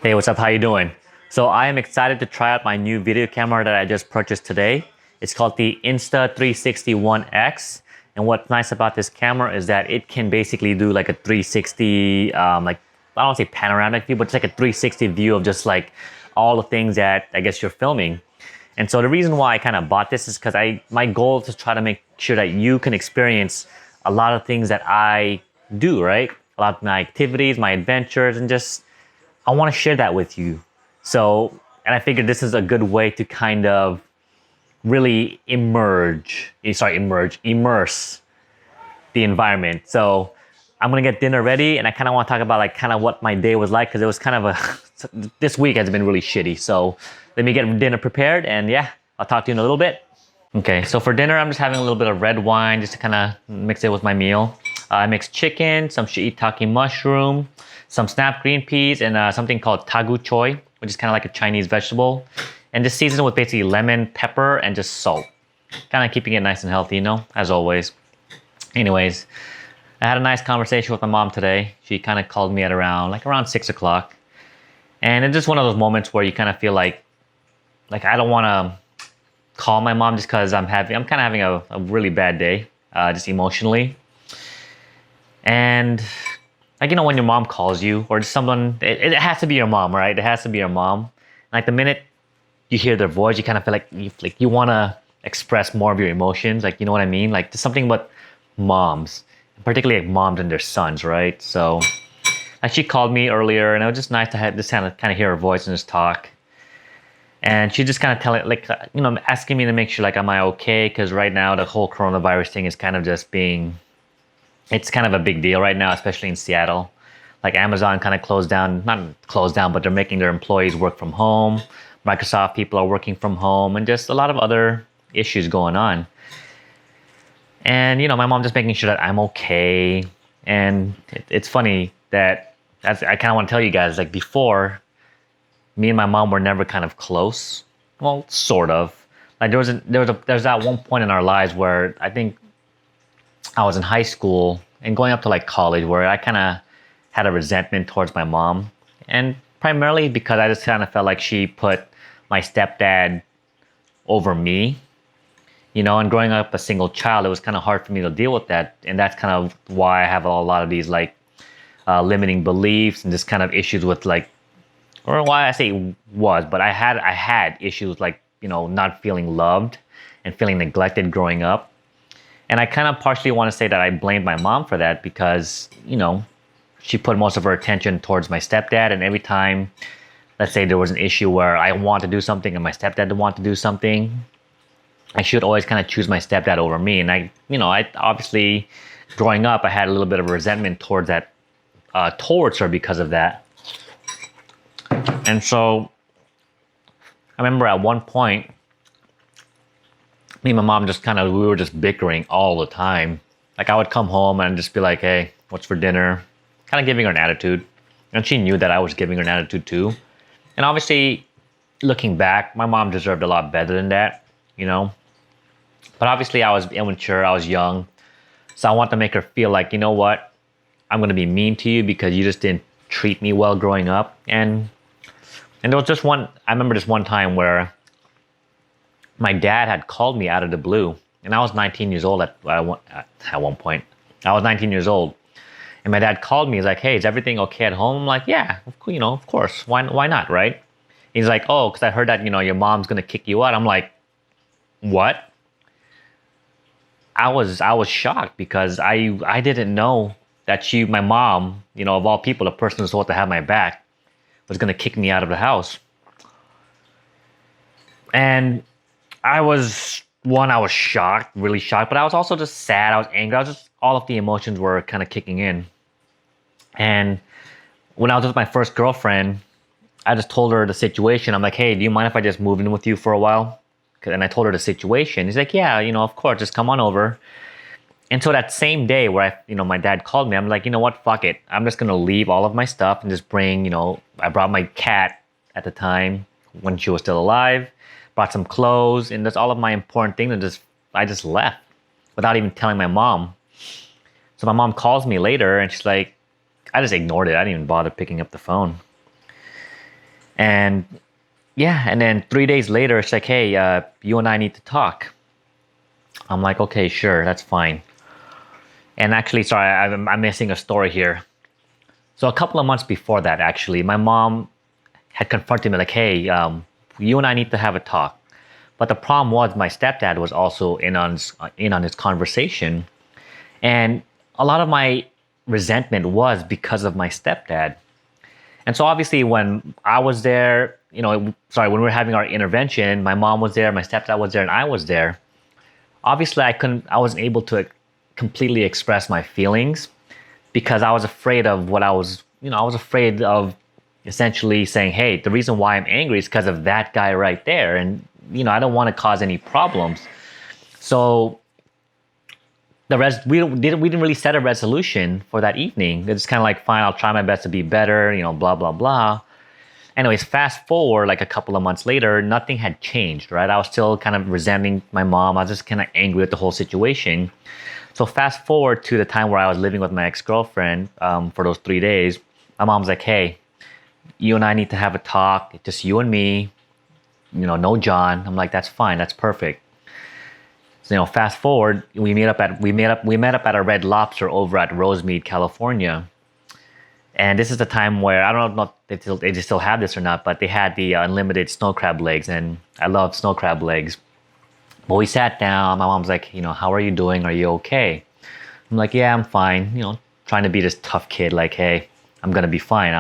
Hey, what's up? How you doing? So I am excited to try out my new video camera that I just purchased today. It's called the Insta360 One X. And what's nice about this camera is that it can basically do like a 360, like I don't want to say panoramic view, but it's like a 360 view of just like all the things that I guess you're filming. And so the reason why I kind of bought this is because my goal is to try to make sure that you can experience a lot of things that I do, right? A lot of my activities, my adventures, and just I want to share that with you. So, and I figured this is a good way to kind of really immerse the environment. So I'm gonna get dinner ready, and I kind of want to talk about like kind of what my day was like because it was kind of this week has been really shitty. So let me get dinner prepared, and yeah, I'll talk to you in a little bit. Okay, so for dinner, I'm just having a little bit of red wine just to kind of mix it with my meal. I mixed chicken, some shiitake mushroom, some snap green peas, and something called tagu choy, which is kind of like a Chinese vegetable. And just seasoned with basically lemon, pepper, and just salt. Kind of keeping it nice and healthy, as always. Anyways, I had a nice conversation with my mom today. She kind of called me at around 6 o'clock. And it's just one of those moments where you kind of feel like I don't want to call my mom just because I'm kind of having a really bad day, just emotionally. And like, when your mom calls you or just someone, it has to be your mom, right? It has to be your mom. Like the minute you hear their voice, you kind of feel like you want to express more of your emotions. Like, you know what I mean? Like there's something about moms, particularly like moms and their sons, right? So like she called me earlier and it was just nice to have this kind of hear her voice and just talk. And she just kind of asking me to make sure am I okay? Because right now the whole coronavirus thing is kind of just it's kind of a big deal right now, especially in Seattle. Like Amazon kind of closed down, not closed down, but they're making their employees work from home. Microsoft people are working from home and just a lot of other issues going on. And, my mom just making sure that I'm okay. And it's funny that I kind of want to tell you guys, like before, me and my mom were never kind of close. Well, sort of. Like there was that one point in our lives where I think I was in high school and going up to like college where I kind of had a resentment towards my mom. And primarily because I just kind of felt like she put my stepdad over me, and growing up a single child, it was kind of hard for me to deal with that. And that's kind of why I have a lot of these limiting beliefs and just kind of issues with or why I say was, but I had issues not feeling loved and feeling neglected growing up. And I kind of partially want to say that I blamed my mom for that because, she put most of her attention towards my stepdad. And every time, let's say there was an issue where I want to do something and my stepdad didn't want to do something, I should always kind of choose my stepdad over me. And I obviously, growing up, I had a little bit of resentment towards her because of that. And so I remember at one point, me and my mom we were just bickering all the time. Like I would come home and just be like, hey, what's for dinner? Kind of giving her an attitude. And she knew that I was giving her an attitude too. And obviously, looking back, my mom deserved a lot better than that, But obviously I was immature, I was young. So I want to make her feel like, you know what? I'm going to be mean to you because you just didn't treat me well growing up. And there was I remember this one time where my dad had called me out of the blue, and I was 19 years old at one point. I was 19 years old, and my dad called me. He's like, "Hey, is everything okay at home?" I'm like, "Yeah, of course. Why not, right?" He's like, "Oh, because I heard that your mom's gonna kick you out." I'm like, "What?" I was shocked because I didn't know that my mom, of all people, the person who's supposed to have my back, was gonna kick me out of the house. And I was shocked, really shocked, but I was also just sad. I was angry. All of the emotions were kind of kicking in. And when I was with my first girlfriend, I just told her the situation. I'm like, hey, do you mind if I just move in with you for a while? And I told her the situation. He's like, yeah, of course, just come on over. And so that same day where my dad called me, I'm like, you know what, fuck it. I'm just going to leave all of my stuff and just bring, I brought my cat at the time when she was still alive, brought some clothes, and that's all of my important things. And I just left without even telling my mom. So my mom calls me later and she's like, I just ignored it. I didn't even bother picking up the phone. And yeah, and then 3 days later, it's like, hey, you and I need to talk. I'm like, okay, sure, that's fine. And actually, sorry, I'm missing a story here. So a couple of months before that, actually, my mom had confronted me like, hey, you and I need to have a talk. But the problem was my stepdad was also in on his conversation. And a lot of my resentment was because of my stepdad. And so obviously when I was there, when we were having our intervention, my mom was there, my stepdad was there, and I was there. Obviously I wasn't able to completely express my feelings because I was afraid of I was afraid of essentially saying, hey, the reason why I'm angry is because of that guy right there. And, I don't want to cause any problems. So we didn't really set a resolution for that evening. It's kind of like, fine, I'll try my best to be better, blah, blah, blah. Anyways, fast forward like a couple of months later, nothing had changed, right? I was still kind of resenting my mom. I was just kind of angry with the whole situation. So fast forward to the time where I was living with my ex-girlfriend for those 3 days. My mom's like, hey, you and I need to have a talk. It's just you and me, no John. I'm like, that's fine. That's perfect. So, fast forward, we met up at a Red Lobster over at Rosemead, California. And this is the time where I don't know if they still have this or not, but they had the unlimited snow crab legs, and I love snow crab legs. But we sat down. My mom's like, how are you doing? Are you okay? I'm like, yeah, I'm fine. Trying to be this tough kid, like, hey, I'm gonna be fine.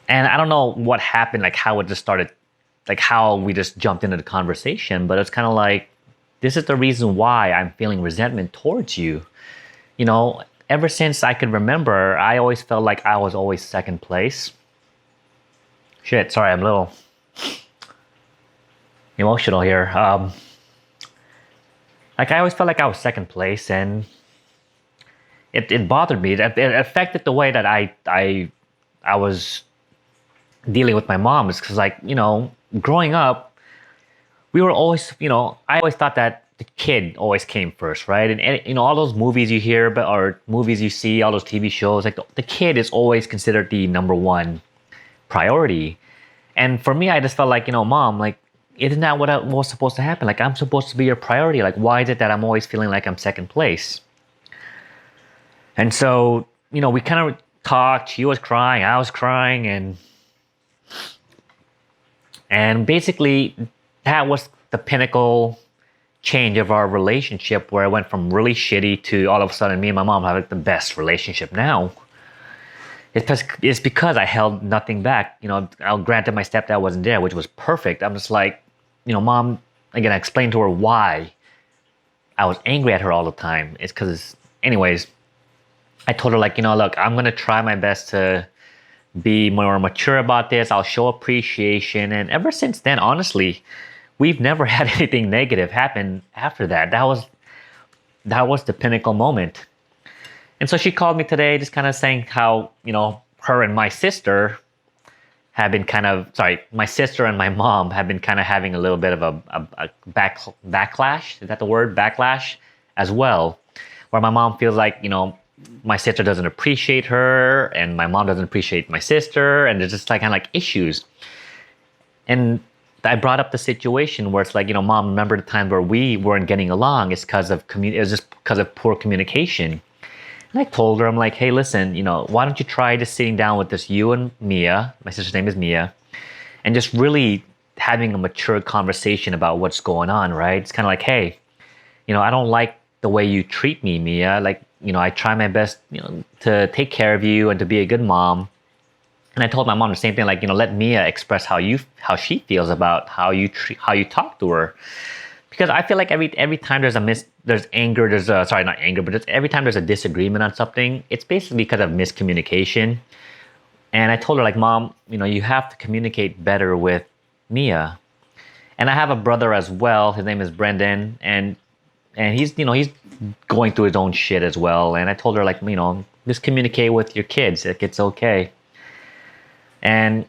And I don't know what happened, like how it just started, like how we just jumped into the conversation. But it's kind of like, this is the reason why I'm feeling resentment towards you. Ever since I could remember, I always felt like I was always second place. Shit, sorry, I'm a little emotional here. Like I always felt like I was second place, and it bothered me. It affected the way that I was dealing with my mom. Is because, like, growing up, we were always, I always thought that the kid always came first, right? And all those movies you hear about, or movies you see, all those TV shows, like the kid is always considered the number one priority. And for me, I just felt like, mom, like, isn't that what was supposed to happen? Like, I'm supposed to be your priority. Like, why is it that I'm always feeling like I'm second place? And so, we kind of talked. She was crying, I was crying, and basically that was the pinnacle change of our relationship, where it went from really shitty to all of a sudden me and my mom have like the best relationship now. It's because I held nothing back. Granted my stepdad wasn't there, which was perfect. I'm just like, mom, again, I explained to her why I was angry at her all the time. It's because, anyways, I told her, like, look, I'm going to try my best to be more mature about this. I'll show appreciation. And ever since then, honestly, we've never had anything negative happen after that. That was the pinnacle moment. And so she called me today, just kind of saying how, her and my sister have been my sister and my mom have been kind of having a little bit of a backlash. Is that the word? Backlash as well. Where my mom feels like, my sister doesn't appreciate her and my mom doesn't appreciate my sister. And there's just like kind of like issues. And I brought up the situation where it's like, mom, remember the time where we weren't getting along? It's because of it was just because of poor communication. And I told her, I'm like, hey, listen, why don't you try just sitting down with this, you and Mia, my sister's name is Mia, and just really having a mature conversation about what's going on, right? It's kind of like, hey, I don't like the way you treat me, Mia. Like, I try my best, to take care of you and to be a good mom. And I told my mom the same thing, like, let Mia express how she feels about how you talk to her. Because I feel like every time there's anger, not anger, but every time there's a disagreement on something, it's basically because of miscommunication. And I told her, like, mom, you have to communicate better with Mia. And I have a brother as well. His name is Brendan, and he's going through his own shit as well. And I told her, like, just communicate with your kids. Like, it's okay. And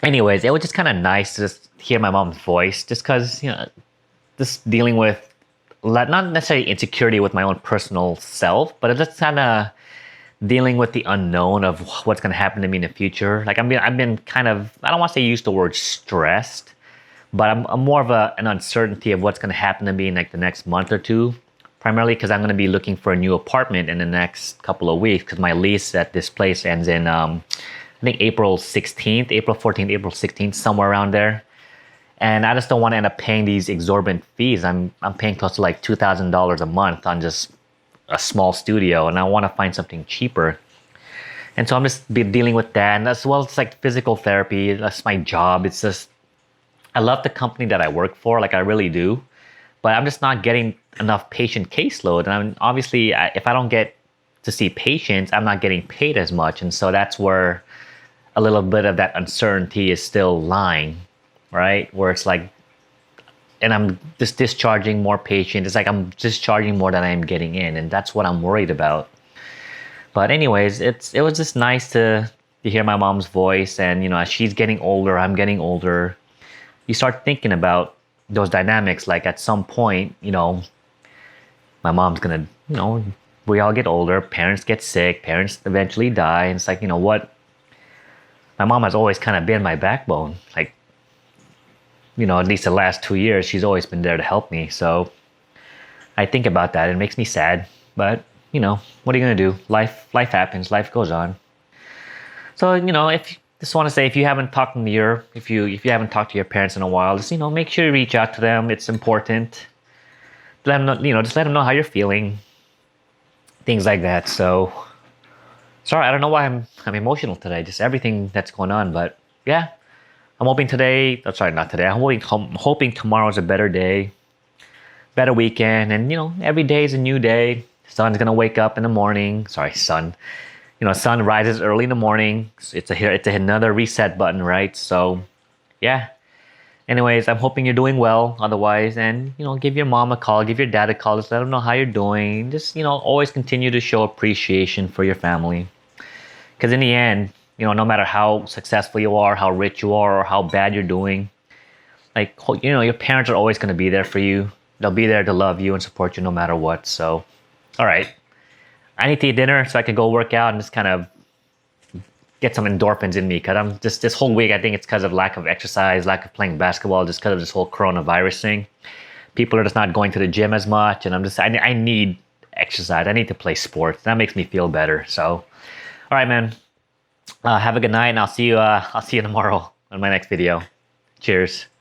anyways, it was just kind of nice to just hear my mom's voice, just because, just dealing with not necessarily insecurity with my own personal self, but it's just kind of dealing with the unknown of what's going to happen to me in the future. Like I've been kind of, I don't want to say use the word stressed, but I'm more of an uncertainty of what's going to happen to me in like the next month or two. Primarily because I'm going to be looking for a new apartment in the next couple of weeks because my lease at this place ends in, I think April 16th, April 14th, April 16th, somewhere around there. And I just don't want to end up paying these exorbitant fees. I'm paying close to like $2,000 a month on just a small studio, and I want to find something cheaper. And so I'm just dealing with that, and as well as like physical therapy. That's my job. It's just I love the company that I work for, like I really do, but I'm just not getting enough patient caseload. And obviously, if I don't get to see patients, I'm not getting paid as much, and so that's where a little bit of that uncertainty is still lying, right? Where it's like, and I'm just discharging more patients. It's like I'm discharging more than I am getting in, and that's what I'm worried about. But anyways, it was just nice to hear my mom's voice, and as she's getting older, I'm getting older. You start thinking about those dynamics. Like at some point, my mom's gonna, we all get older, parents get sick, parents eventually die, and it's like, what? My mom has always kind of been my backbone. Like, at least the last 2 years, she's always been there to help me. So I think about that. It makes me sad, but what are you gonna do? Life happens. Life goes on. So if just want to say, if you haven't talked to haven't talked to your parents in a while, just make sure you reach out to them. It's important. Let them know, just let them know how you're feeling. Things like that. So sorry, I don't know why I'm emotional today. Just everything that's going on, but yeah. I'm hoping today, sorry, not today. I'm hoping tomorrow's a better day, better weekend, and every day is a new day. Sun's gonna wake up in the morning. Sorry, sun. Sun rises early in the morning. It's another reset button, right? So, yeah. Anyways, I'm hoping you're doing well. Otherwise, and give your mom a call, give your dad a call. Just let them know how you're doing. Just always continue to show appreciation for your family, because in the end, no matter how successful you are, how rich you are, or how bad you're doing, like, your parents are always going to be there for you. They'll be there to love you and support you no matter what. So, all right. I need to eat dinner so I can go work out and just kind of get some endorphins in me, because I'm just, this whole week, I think it's because of lack of exercise, lack of playing basketball, just because of this whole coronavirus thing. People are just not going to the gym as much, and I need exercise. I need to play sports. That makes me feel better. So, all right, man. Have a good night, and I'll see you tomorrow on my next video. Cheers.